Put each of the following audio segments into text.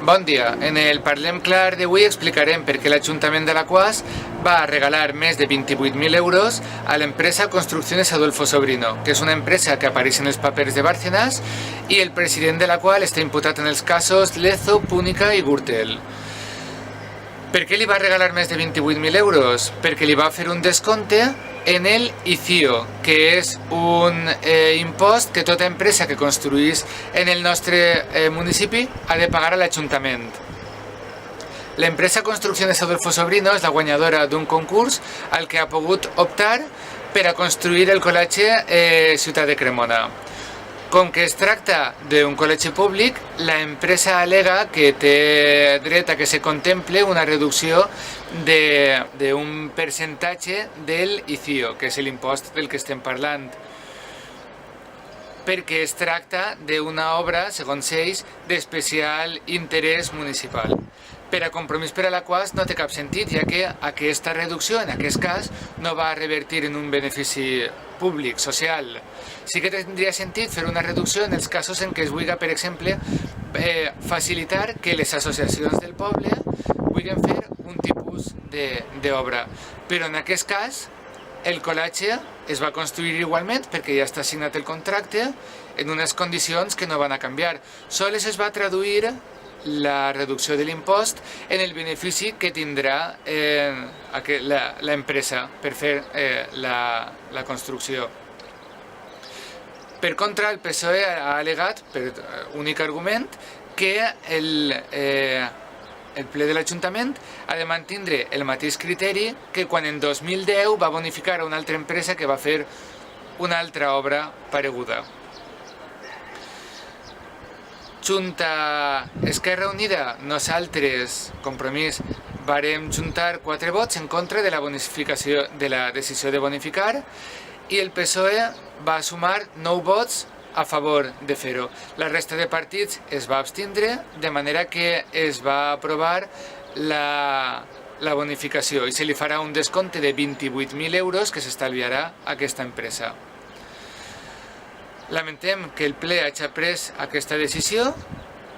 Bon dia. En el Parlem Clar d'avui explicarem per què l'Ajuntament d'Alaquàs va regalar més de 28.000 euros a l'empresa Construcciones Adolfo Sobrino, que és una empresa que apareix en els papers de Bárcenas i el president de la qual està imputat en els casos Lezo, Púnica i Gürtel. Per què li va regalar més de 28.000 euros? Perquè li va fer un descompte en el ICIO, que és un impost que tota empresa que construís en el nostre municipi ha de pagar a l'Ajuntament. L'empresa Construcciones Adolfo Sobrino és la guanyadora d'un concurs al que ha pogut optar per a construir el col·legi Ciutat de Cremona. Com que es tracta d'un col·legi públic, l'empresa al·lega que té dret a que se contemple una reducció d'un percentatge del ICIO, que és l'impost del que estem parlant, perquè es tracta d'una obra, segons ells, d'especial interès municipal. Per a Compromís per Alaquàs no té cap sentit, ja que aquesta reducció, en aquest cas, no va revertir en un benefici públic, social. Sí que tindria sentit fer una reducció en els casos en què es vulgui, per exemple, facilitar que les associacions del poble vulguin fer un tipus d'obra. Però en aquest cas, el col·legi es va construir igualment perquè ja està signat el contracte en unes condicions que no van a canviar. Sols es va traduir la reducció de l'impost en el benefici que tindrà l'empresa per fer la construcció. Per contra, el PSOE ha al·legat, per únic argument, que el ple de l'Ajuntament ha de mantindre el mateix criteri que quan en 2010 va bonificar a una altra empresa que va fer una altra obra pareguda. Junta Esquerra Unida, nosaltres, Compromís, vàrem juntar 4 vots en contra de la decisió de bonificar i el PSOE va sumar 9 vots a favor de fer-ho. La resta de partits es va abstindre, de manera que es va aprovar la bonificació i se li farà un descompte de 28.000 euros que s'estalviarà a aquesta empresa. Lamentem que el ple hagi pres aquesta decisió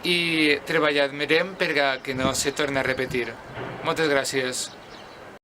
i treballarem perquè no se torni a repetir. Moltes gràcies.